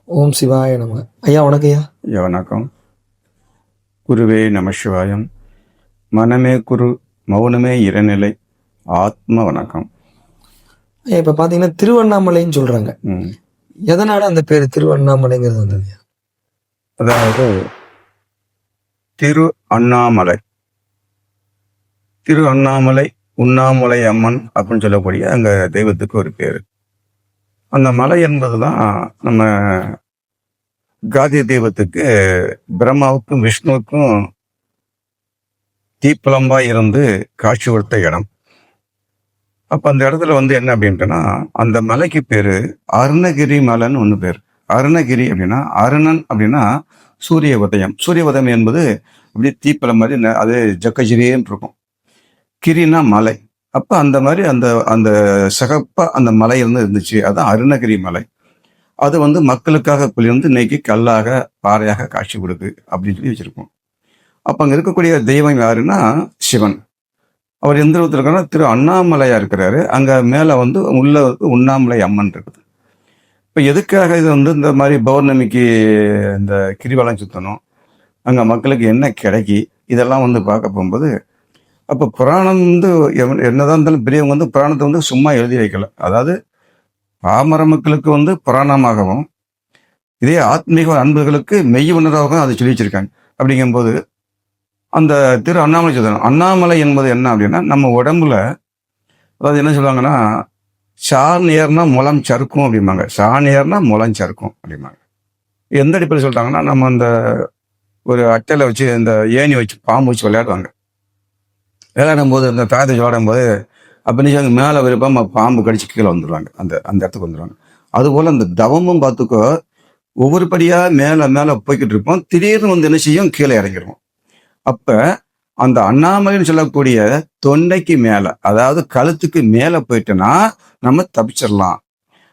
ஓம் சிவாய நம. ஐயா வணக்கம் ஐயா. ஐயா வணக்கம். குருவே நம சிவாயம். மனமே குரு, மௌனமே இறைநிலை, ஆத்ம வணக்கம். ஐயா இப்போ பார்த்தீங்கன்னா திருவண்ணாமலைன்னு சொல்றாங்க. எதனால அந்த பேர் திருவண்ணாமலைங்கிறது வந்தது? அதாவது திரு அண்ணாமலை, திரு அண்ணாமலை, உண்ணாமலை அம்மன் அப்படின்னு சொல்லக்கூடிய அங்க தெய்வத்துக்கு ஒரு பேர். அந்த மலை என்பதுதான் நம்ம காதி தெய்வத்துக்கு பிரம்மாவுக்கும் விஷ்ணுவுக்கும் தீப்பலம்பா இருந்து காட்சி கொடுத்த இடம். அப்ப அந்த இடத்துல என்ன அப்படின்ட்டுனா, அந்த மலைக்கு பேரு அருணகிரி மலைன்னு ஒண்ணு பேர். அருணகிரி அப்படின்னா, அருணன் அப்படின்னா சூரிய உதயம். சூரிய உதயம் என்பது அப்படியே தீப்பலம் மாதிரி அது ஜக்கஜிரின்னு இருக்கும். கிரினா மலை. அப்ப அந்த மாதிரி அந்த அந்த சிகப்பா அந்த மலை இருந்துச்சு. அதான் அருணகிரி மலை. அது மக்களுக்காக குளிர்ந்து இன்னைக்கு கல்லாக பாறையாக காட்சி கொடுக்கு அப்படின்னு சொல்லி வச்சிருக்கோம். அப்ப அங்க இருக்கக்கூடிய தெய்வம் யாருன்னா சிவன். அவர் எந்த இடத்துல இருக்காருன்னா திரு அண்ணாமலையா இருக்கிறாரு. அங்க மேல உள்ள உண்ணாமலை அம்மன் இருக்குது. இப்ப எதுக்காக இது இந்த மாதிரி பௌர்ணமிக்கு இந்த கிரிவலம் சுத்தணும், அங்க மக்களுக்கு என்ன கிடைக்கி, இதெல்லாம் பார்க்க போகும்போது, அப்ப புராணம் என்னதான் இருந்தாலும் பெரியவங்க புராணத்தை சும்மா எழுதி வைக்கல. அதாவது பாமர மக்களுக்கு புராணமாகவும், இதே ஆத்மீக அன்புகளுக்கு மெய் உணர்வாகவும் அதை சொல்லி வச்சிருக்காங்க. அப்படிங்கும்போது அந்த திரு அண்ணாமலை சுத்தனம். அண்ணாமலை என்பது என்ன அப்படின்னா, நம்ம உடம்புல அதாவது என்ன சொல்லுவாங்கன்னா, ஷான் ஏர்னா முளம் சறுக்கும் அப்படிம்பாங்க. ஷான் ஏர்னா முளம் சறுக்கும் அப்படிம்பாங்க. எந்த அடிப்படையில் சொல்லிட்டாங்கன்னா, நம்ம அந்த ஒரு அட்டையில வச்சு இந்த ஏணி வச்சு பாம்பு வச்சு விளையாடுவாங்க. விளையாடும் போது அந்த தாயத்தை விளையாடும் போது அப்போ நீங்க மேலே விருப்பம் பாம்பு கடிச்சு கீழே வந்துடுவாங்க. அந்த அந்த இடத்துக்கு வந்துடுவாங்க. அதுபோல் அந்த தவமும் பார்த்துக்கோ, ஒவ்வொரு படியாக மேலே மேலே போய்கிட்டு இருப்போம். திடீர்னு என்ன செய்யும், கீழே இறங்கிடுவோம். அப்ப அந்த அண்ணாமலைன்னு சொல்லக்கூடிய தொண்டைக்கு மேல, அதாவது கழுத்துக்கு மேல போயிட்டோன்னா நம்ம தப்பிச்சிடலாம்.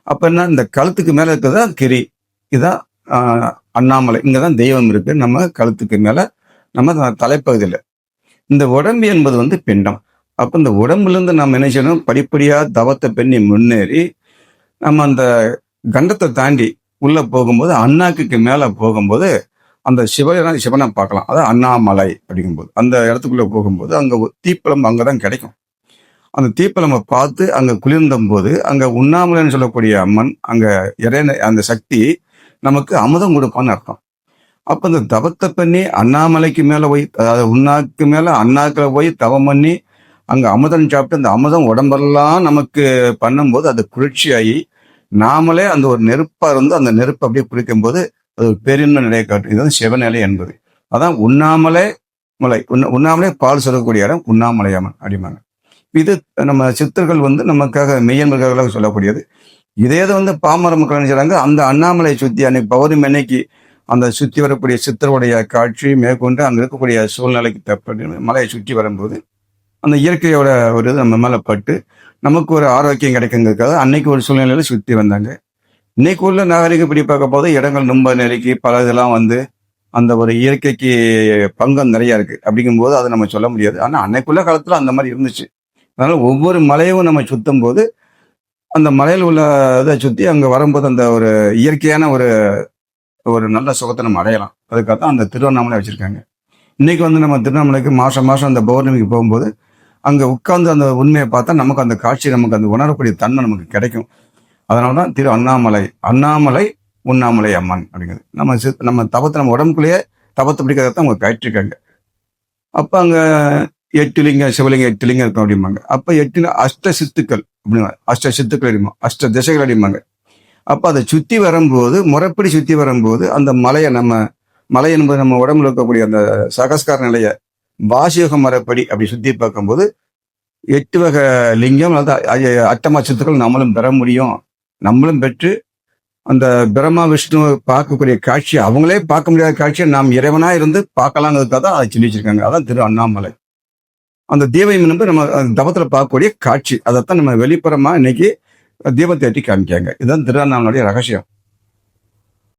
அப்ப என்ன, இந்த கழுத்துக்கு மேல இருக்கிறதா கிரி, இதான் அண்ணாமலை. இங்கதான் தெய்வம் இருக்கு. நம்ம கழுத்துக்கு மேல, நம்ம தலைப்பகுதியில். இந்த உடம்பு என்பது பிண்டம். அப்ப இந்த உடம்புல இருந்து நம்ம என்ன செய்யணும், படிப்படியா தவத்தை பண்ணி முன்னேறி நம்ம அந்த கண்டத்தை தாண்டி உள்ள போகும்போது, அண்ணாக்குக்கு மேல போகும்போது அந்த சிவனை பார்க்கலாம். அதாவது அண்ணாமலை அப்படிங்கும்போது அந்த இடத்துக்குள்ள போகும்போது அங்க தீப்பழம் அங்கதான் கிடைக்கும். அந்த தீப்பழமை பார்த்து அங்க குளிர்ந்த போது அங்க உண்ணாமலைன்னு சொல்லக்கூடிய அம்மன், அங்க அந்த சக்தி நமக்கு அமுதம் கொடுப்பான்னு அர்த்தம். அப்ப இந்த தவத்தை பண்ணி அண்ணாமலைக்கு மேல போய், அதாவது உண்ணாக்கு மேல அண்ணாக்குல போய் தவம் பண்ணி அங்க அமுதம் சாப்பிட்டு அந்த அமுதம் உடம்பெல்லாம் நமக்கு பண்ணும்போது அது குளிர்ச்சியாகி நாமளே அந்த ஒரு நெருப்பா இருந்து அந்த நெருப்பு அப்படியே குளிக்கும் போது அது ஒரு பெருந்த நிலையை காட்டும். இதுதான் சிவநிலை என்பது. அதான் உண்ணாமலை மலை. உண்ணாமலே பால் சொல்லக்கூடிய இடம் உண்ணாமலை அம்மன் அப்படிமாங்க. இது நம்ம சித்தர்கள் நமக்காக மெய்யன்பர்களாக சொல்லக்கூடியது. இதே பாமர மக்கள் நினைச்சாங்க, அந்த அண்ணாமலை சுத்தி அன்னைக்கு பௌர்ணமி அன்னைக்கு அந்த சுத்தி வரக்கூடிய சித்தருடைய காட்சி மேற்கொண்டு அங்க இருக்கக்கூடிய சூழ்நிலைக்கு தப்பி மலையை சுற்றி வரும்போது அந்த இயற்கையோட ஒரு இது நம்ம மேல பட்டு நமக்கு ஒரு ஆரோக்கியம் கிடைக்குங்கிறதுக்காக அன்னைக்கு ஒரு சூழ்நிலையில சுற்றி வந்தாங்க. இன்னைக்கு உள்ள நாகரிகப்படி பார்க்க போது இடங்கள் ரொம்ப நெருக்கி பல இதெல்லாம் அந்த ஒரு இயற்கைக்கு பங்கம் நிறைய இருக்கு. அப்படிங்கும்போது அதை நம்ம சொல்ல முடியாது. ஆனா அன்னைக்குள்ள காலத்துல அந்த மாதிரி இருந்துச்சு. அதனால ஒவ்வொரு மலையும் நம்ம சுத்தும் போது அந்த மலையில் உள்ள இதை சுத்தி அங்க வரும்போது அந்த ஒரு இயற்கையான ஒரு ஒரு நல்ல சுகத்தை நம்ம அடையலாம். அதுக்காக தான் அந்த திருவண்ணாமலை வச்சிருக்காங்க. இன்னைக்கு நம்ம திருவண்ணாமலைக்கு மாசம் அந்த பௌர்ணமிக்கு போகும்போது அங்க உட்கார்ந்து அந்த உண்மையை பார்த்தா நமக்கு அந்த காட்சி, நமக்கு அந்த உணரக்கூடிய தன்மை நமக்கு கிடைக்கும். அதனாலதான் திரு அண்ணாமலை, அண்ணாமலை உண்ணாமலை அம்மன் அப்படிங்கிறது. நம்ம தவத்தை நம்ம உடம்புக்குள்ளேயே தவத்தை பிடிக்கிறத அவங்க கயிற்றிருக்காங்க. அப்ப அங்க 8 லிங்கம், சிவலிங்கம் 8 லிங்கம் இருக்கும் அப்படிம்பாங்க. அப்ப 8 அஷ்ட சித்துக்கள் அப்படிங்க, அஷ்ட சித்துக்கள் அடிமா, அஷ்ட திசைகள் அடிமாங்க. அப்ப அதை சுத்தி வரும்போது, முறைப்படி சுத்தி வரும்போது அந்த மலையை மலை என்பது நம்ம உடம்புல இருக்கக்கூடிய அந்த சகஸ்கார நிலைய வாசியோக முறைப்படி அப்படி சுத்தி பார்க்கும்போது 8 வகை லிங்கம், அதாவது அட்டமா சித்துக்கள் நம்மளும் பெற முடியும். நம்மளும் பெற்று அந்த பிரம்மா விஷ்ணு பார்க்கக்கூடிய காட்சி, அவங்களே பார்க்க முடியாத காட்சியை நாம் இறைவனா இருந்து பார்க்கலாங்கிறதுக்காக தான் அதை சொல்லி வச்சிருக்காங்க. அதான் திரு அண்ணாமலை. அந்த தீபம் நம்ம தவத்துல பார்க்கக்கூடிய காட்சி, அதைத்தான் நம்ம வெளிப்புறமா இன்னைக்கு தீபத்தை ஏற்றி காமிக்காங்க. இதுதான் திரு அண்ணாமலையுடைய ரகசியம்.